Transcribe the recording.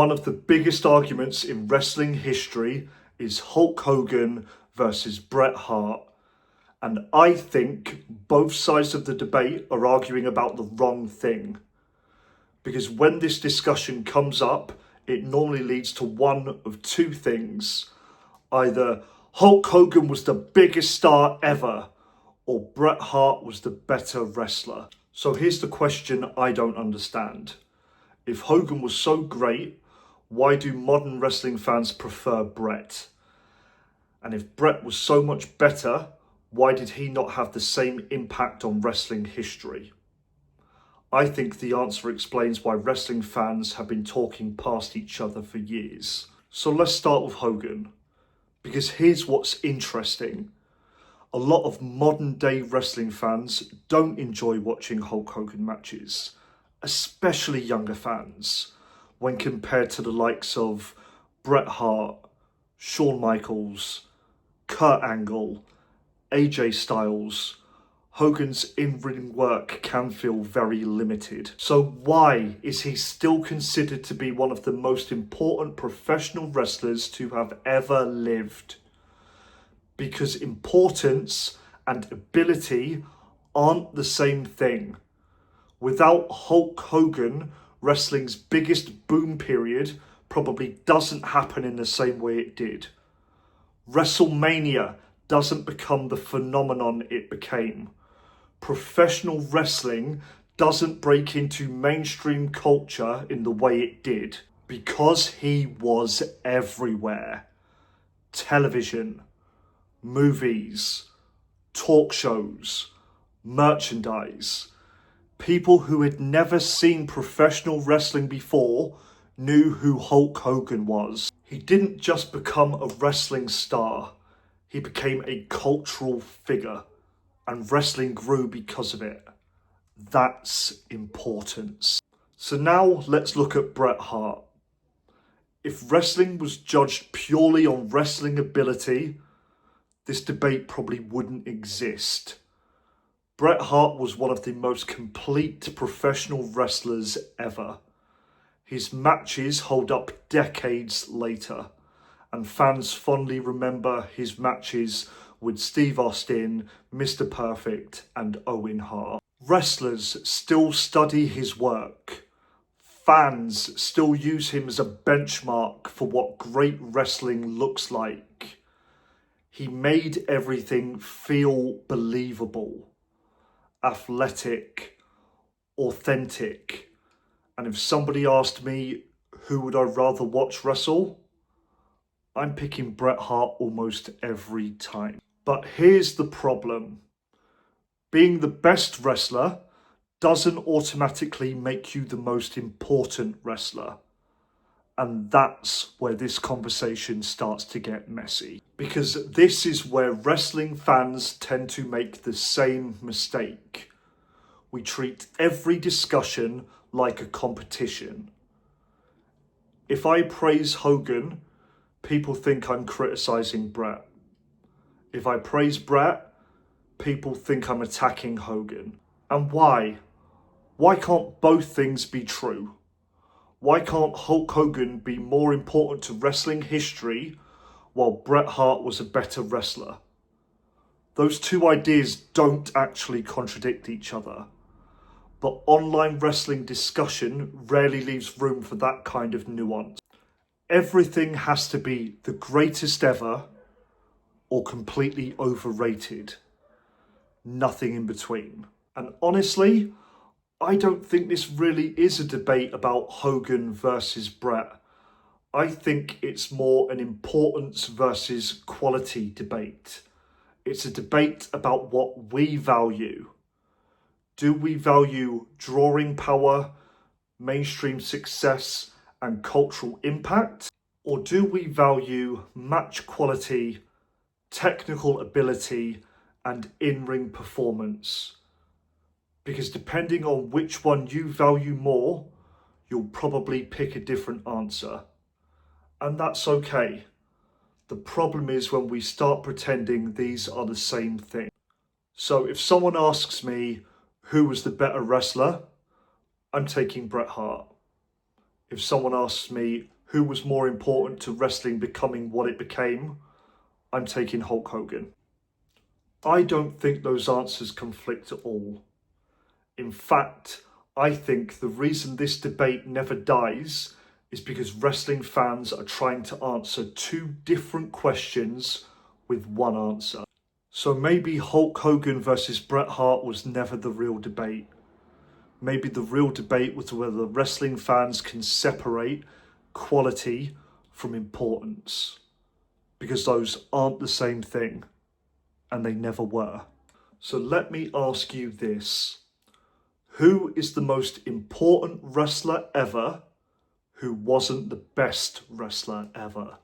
One of the biggest arguments in wrestling history is Hulk Hogan versus Bret Hart. And I think both sides of the debate are arguing about the wrong thing. Because when this discussion comes up, it normally leads to one of two things. Either Hulk Hogan was the biggest star ever, or Bret Hart was the better wrestler. So here's the question I don't understand. If Hogan was so great, why do modern wrestling fans prefer Bret? And if Bret was so much better, why did he not have the same impact on wrestling history? I think the answer explains why wrestling fans have been talking past each other for years. So let's start with Hogan, because here's what's interesting. A lot of modern day wrestling fans don't enjoy watching Hulk Hogan matches, especially younger fans, when compared to the likes of Bret Hart, Shawn Michaels, Kurt Angle, AJ Styles. Hogan's in-ring work can feel very limited. So why is he still considered to be one of the most important professional wrestlers to have ever lived? Because importance and ability aren't the same thing. Without Hulk Hogan, wrestling's biggest boom period probably doesn't happen in the same way it did. WrestleMania doesn't become the phenomenon it became. Professional wrestling doesn't break into mainstream culture in the way it did because he was everywhere. Television, movies, talk shows, merchandise. People who had never seen professional wrestling before knew who Hulk Hogan was. He didn't just become a wrestling star, he became a cultural figure, and wrestling grew because of it. That's importance. So now let's look at Bret Hart. If wrestling was judged purely on wrestling ability, this debate probably wouldn't exist. Bret Hart was one of the most complete professional wrestlers ever. His matches hold up decades later, and fans fondly remember his matches with Steve Austin, Mr. Perfect, and Owen Hart. Wrestlers still study his work. Fans still use him as a benchmark for what great wrestling looks like. He made everything feel believable, athletic, authentic. And if somebody asked me, who would I rather watch wrestle? I'm picking Bret Hart almost every time. But here's the problem. Being the best wrestler doesn't automatically make you the most important wrestler. And that's where this conversation starts to get messy. Because this is where wrestling fans tend to make the same mistake. We treat every discussion like a competition. If I praise Hogan, people think I'm criticizing Bret. If I praise Bret, people think I'm attacking Hogan. And why? Why can't both things be true? Why can't Hulk Hogan be more important to wrestling history while Bret Hart was a better wrestler? Those two ideas don't actually contradict each other. But online wrestling discussion rarely leaves room for that kind of nuance. Everything has to be the greatest ever or completely overrated. Nothing in between. And honestly, I don't think this really is a debate about Hogan versus Bret. I think it's more an importance versus quality debate. It's a debate about what we value. Do we value drawing power, mainstream success, and cultural impact? Or do we value match quality, technical ability, and in-ring performance? Because depending on which one you value more, you'll probably pick a different answer. And that's okay. The problem is when we start pretending these are the same thing. So if someone asks me who was the better wrestler, I'm taking Bret Hart. If someone asks me who was more important to wrestling becoming what it became, I'm taking Hulk Hogan. I don't think those answers conflict at all. In fact, I think the reason this debate never dies is because wrestling fans are trying to answer two different questions with one answer. So maybe Hulk Hogan versus Bret Hart was never the real debate. Maybe the real debate was whether wrestling fans can separate quality from importance. Because those aren't the same thing, and they never were. So let me ask you this. Who is the most important wrestler ever who wasn't the best wrestler ever?